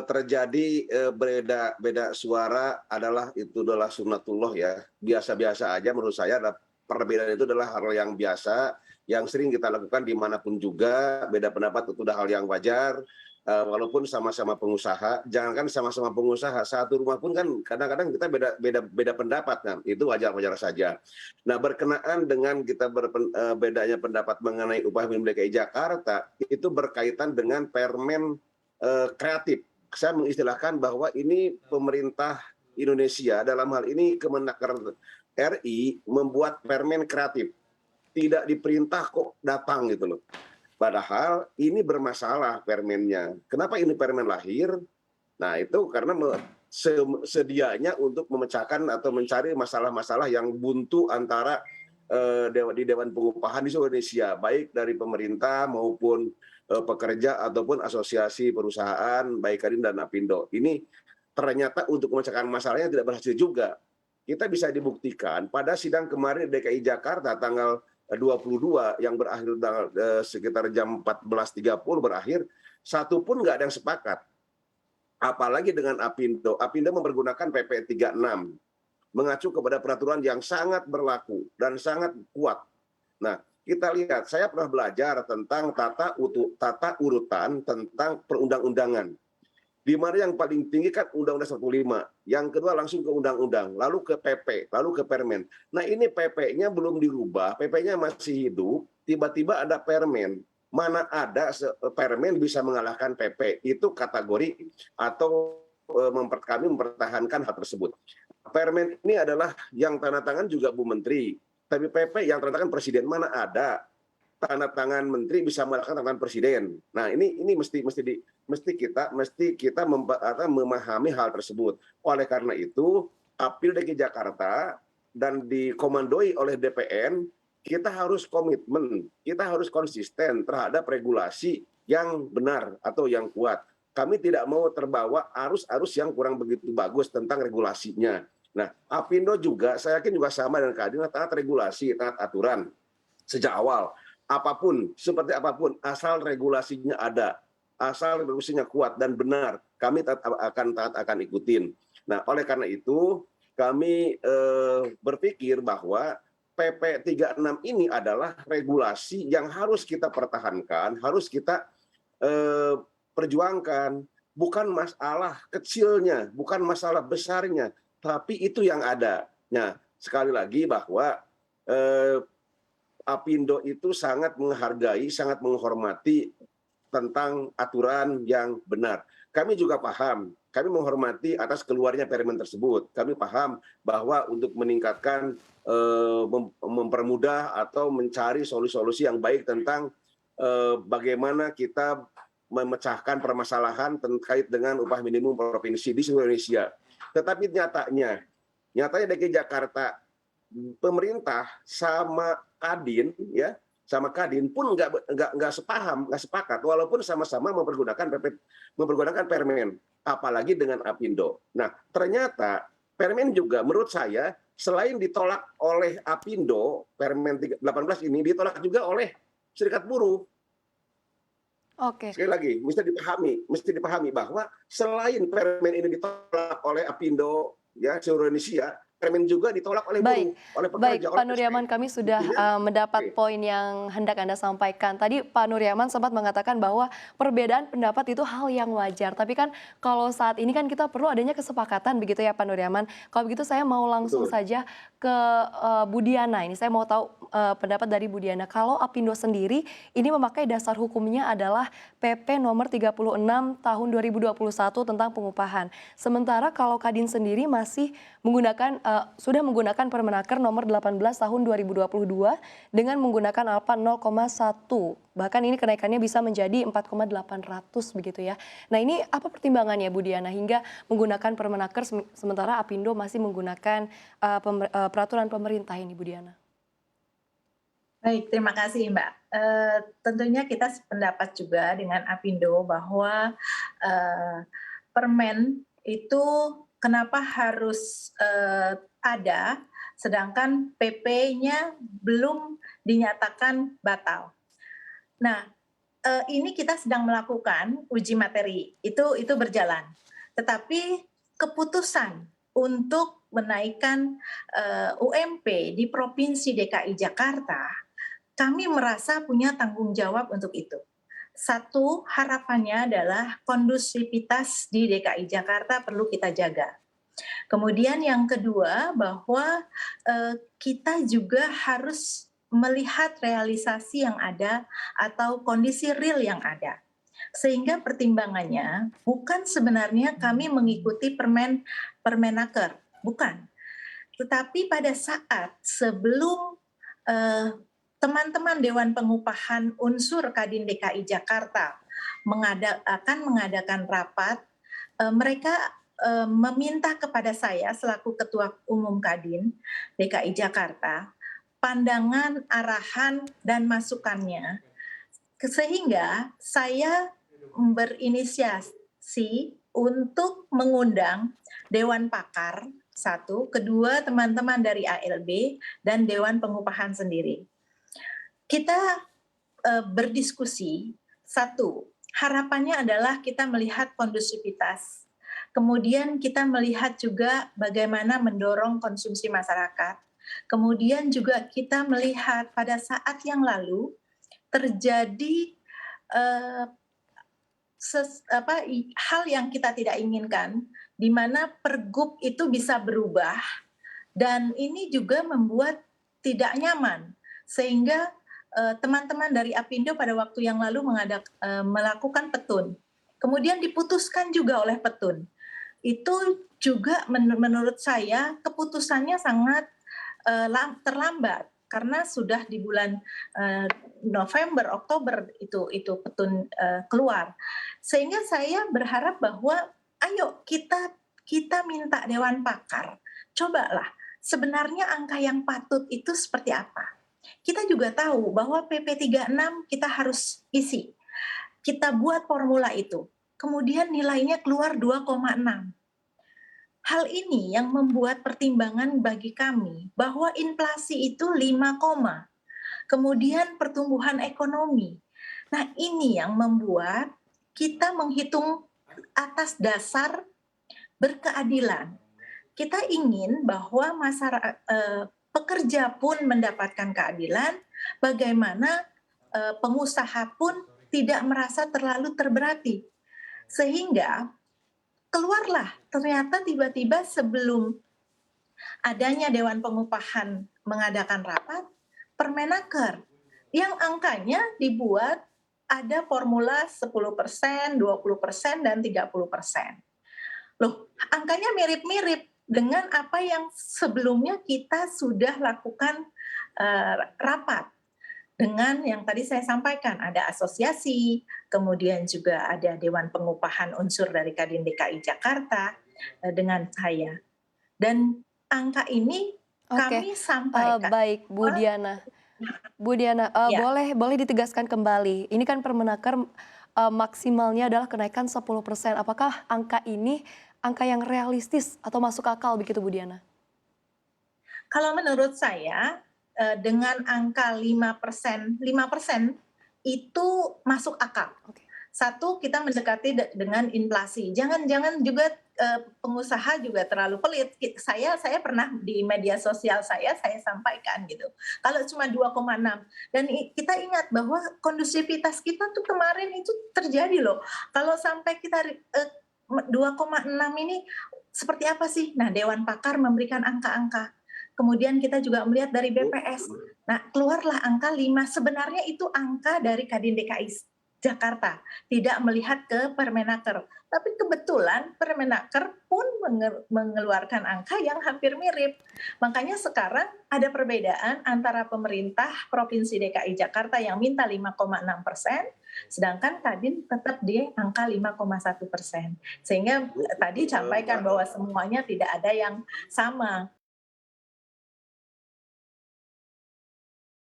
terjadi, beda suara itu adalah sunnatullah ya, biasa-biasa aja menurut saya. Perbedaan itu adalah hal yang biasa, yang sering kita lakukan dimanapun juga. Beda pendapat itu udah hal yang wajar, walaupun sama-sama pengusaha. Jangankan sama-sama pengusaha, satu rumah pun kan kadang-kadang kita beda beda beda pendapat kan, itu wajar-wajar saja. Nah, berkenaan dengan bedanya pendapat mengenai upah minimum DKI Jakarta, itu berkaitan dengan permen kreatif. Saya mengistilahkan bahwa ini pemerintah Indonesia, dalam hal ini Kemenaker RI, membuat permen kreatif. Tidak diperintah kok datang gitu loh. Padahal ini bermasalah permennya. Kenapa ini permen lahir? Nah, itu karena sedianya untuk memecahkan atau mencari masalah-masalah yang buntu antara di Dewan Pengupahan di seluruh Indonesia, baik dari pemerintah maupun pekerja ataupun asosiasi perusahaan, baik Kadin dan Apindo. Ini ternyata untuk memecahkan masalahnya tidak berhasil juga. Kita bisa dibuktikan pada sidang kemarin di DKI Jakarta tanggal 22 yang berakhir sekitar jam 14.30 berakhir, satu pun nggak ada yang sepakat. Apalagi dengan Apindo. Apindo mempergunakan PP 36, mengacu kepada peraturan yang sangat berlaku dan sangat kuat. Nah, kita lihat, saya pernah belajar tentang tata urutan tentang perundang-undangan. Di mana yang paling tinggi kan Undang-Undang 45, yang kedua langsung ke Undang-Undang, lalu ke PP, lalu ke Permen. Nah, ini PP-nya belum dirubah, PP-nya masih hidup, tiba-tiba ada Permen. Mana ada Permen bisa mengalahkan PP? Itu kategori atau kami mempertahankan hal tersebut. Permen ini adalah yang tanda tangan juga Bu Menteri, tapi PP yang tanda tangan Presiden. Mana ada tanda tangan Menteri bisa mengalahkan tanda tangan Presiden. Nah, ini mesti kita memahami hal tersebut. Oleh karena itu, Apil DKI Jakarta dan dikomandoi oleh DPN, kita harus komitmen, kita harus konsisten terhadap regulasi yang benar atau yang kuat. Kami tidak mau terbawa arus-arus yang kurang begitu bagus tentang regulasinya. Nah, Apindo juga, saya yakin juga sama dengan Kadin, taat regulasi, taat aturan sejak awal. Apapun, seperti apapun, asal regulasinya ada, asal regulasinya kuat dan benar, kami akan ikutin. Nah, oleh karena itu, kami berpikir bahwa PP 36 ini adalah regulasi yang harus kita pertahankan, harus kita perjuangkan. Bukan masalah kecilnya, bukan masalah besarnya, tapi itu yang ada. Nah, sekali lagi bahwa Apindo itu sangat menghargai, sangat menghormati tentang aturan yang benar. Kami juga paham, kami menghormati atas keluarnya permen tersebut. Kami paham bahwa untuk meningkatkan, mempermudah atau mencari solusi-solusi yang baik tentang bagaimana kita memecahkan permasalahan terkait dengan upah minimum provinsi di seluruh Indonesia. Tetapi nyatanya DKI Jakarta, pemerintah sama Kadin ya, sama Kadin pun nggak sepaham, nggak sepakat, walaupun sama-sama mempergunakan Permen, apalagi dengan Apindo. Nah, ternyata Permen juga menurut saya selain ditolak oleh Apindo, Permen 18 ini ditolak juga oleh Serikat Buruh. Oke. Sekali lagi, mesti dipahami bahwa selain Permen ini ditolak oleh Apindo ya seluruh Indonesia, Permen juga ditolak oleh Baik, buruh, oleh baik pekerja, oleh Pak SP. Nuryaman, kami sudah Buktinya, mendapat poin yang hendak Anda sampaikan. Tadi Pak Nuryaman sempat mengatakan bahwa perbedaan pendapat itu hal yang wajar. Tapi kan kalau saat ini kan kita perlu adanya kesepakatan begitu ya Pak Nuryaman. Kalau begitu saya mau langsung betul. saja ke Bu Diana. Ini saya mau tahu pendapat dari Bu Diana. Kalau Apindo sendiri ini memakai dasar hukumnya adalah PP nomor 36 tahun 2021 tentang pengupahan. Sementara kalau Kadin sendiri masih sudah menggunakan Permenaker nomor 18 tahun 2022 dengan menggunakan alfa 0,1. Bahkan ini kenaikannya bisa menjadi 4,800 begitu ya. Nah, ini apa pertimbangannya Bu Diana hingga menggunakan Permenaker sementara Apindo masih menggunakan peraturan pemerintah ini Bu Diana? Baik, terima kasih Mbak. Tentunya kita sependapat juga dengan Apindo bahwa permen itu kenapa harus ada, sedangkan PP-nya belum dinyatakan batal. Nah, ini kita sedang melakukan uji materi, itu berjalan. Tetapi keputusan untuk menaikkan UMP di Provinsi DKI Jakarta, kami merasa punya tanggung jawab untuk itu. Satu, harapannya adalah kondusivitas di DKI Jakarta perlu kita jaga. Kemudian yang kedua, bahwa kita juga harus melihat realisasi yang ada atau kondisi real yang ada. Sehingga pertimbangannya bukan sebenarnya kami mengikuti Permenaker, bukan. Tetapi pada saat sebelum teman-teman Dewan Pengupahan Unsur Kadin DKI Jakarta akan mengadakan rapat, mereka meminta kepada saya selaku Ketua Umum Kadin DKI Jakarta pandangan, arahan, dan masukannya, sehingga saya berinisiasi untuk mengundang Dewan Pakar, satu, kedua teman-teman dari ALB, dan Dewan Pengupahan sendiri. Kita berdiskusi, satu, harapannya adalah kita melihat kondusivitas, kemudian kita melihat juga bagaimana mendorong konsumsi masyarakat. Kemudian juga kita melihat pada saat yang lalu terjadi hal yang kita tidak inginkan, di mana pergub itu bisa berubah, dan ini juga membuat tidak nyaman, sehingga teman-teman dari Apindo pada waktu yang lalu melakukan petun. Kemudian diputuskan juga oleh petun. Itu juga menurut saya keputusannya sangat terlambat karena sudah di bulan November, Oktober itu petun keluar. Sehingga saya berharap bahwa ayo kita minta Dewan Pakar, cobalah sebenarnya angka yang patut itu seperti apa. Kita juga tahu bahwa PP 36 kita harus isi. Kita buat formula itu. Kemudian nilainya keluar 2,6. Hal ini yang membuat pertimbangan bagi kami bahwa inflasi itu 5, kemudian pertumbuhan ekonomi. Nah, ini yang membuat kita menghitung atas dasar berkeadilan. Kita ingin bahwa masyarakat pekerja pun mendapatkan keadilan, bagaimana pengusaha pun tidak merasa terlalu terberati. Sehingga keluarlah ternyata tiba-tiba sebelum adanya Dewan Pengupahan mengadakan rapat, Permenaker yang angkanya dibuat ada formula 10%, 20%, dan 30%. Loh, angkanya mirip-mirip dengan apa yang sebelumnya kita sudah lakukan rapat. Dengan yang tadi saya sampaikan, ada asosiasi, kemudian juga ada Dewan Pengupahan Unsur dari Kadin DKI Jakarta dengan saya. Dan angka ini kami sampaikan. Baik, Bu Diana. Bu Diana, Ya. boleh ditegaskan kembali. Ini kan Permenaker maksimalnya adalah kenaikan 10%. Apakah angka ini angka yang realistis atau masuk akal begitu, Bu Diana? Kalau menurut saya dengan angka 5% itu masuk akal. Oke. Satu, kita mendekati dengan inflasi. Jangan juga pengusaha juga terlalu pelit. Saya pernah di media sosial saya sampaikan gitu. Kalau cuma 2,6 dan kita ingat bahwa kondusivitas kita tuh kemarin itu terjadi loh. Kalau sampai kita 2,6 ini seperti apa sih? Nah, Dewan Pakar memberikan angka-angka. Kemudian kita juga melihat dari BPS. Nah, keluarlah angka 5. Sebenarnya itu angka dari Kadin DKI Jakarta. Tidak melihat ke Permenaker. Tapi kebetulan Permenaker pun mengeluarkan angka yang hampir mirip. Makanya sekarang ada perbedaan antara pemerintah Provinsi DKI Jakarta yang minta 5,6%, sedangkan Kadin tetap di angka 5,1%. Sehingga tadi sampaikan bahwa semuanya tidak ada yang sama.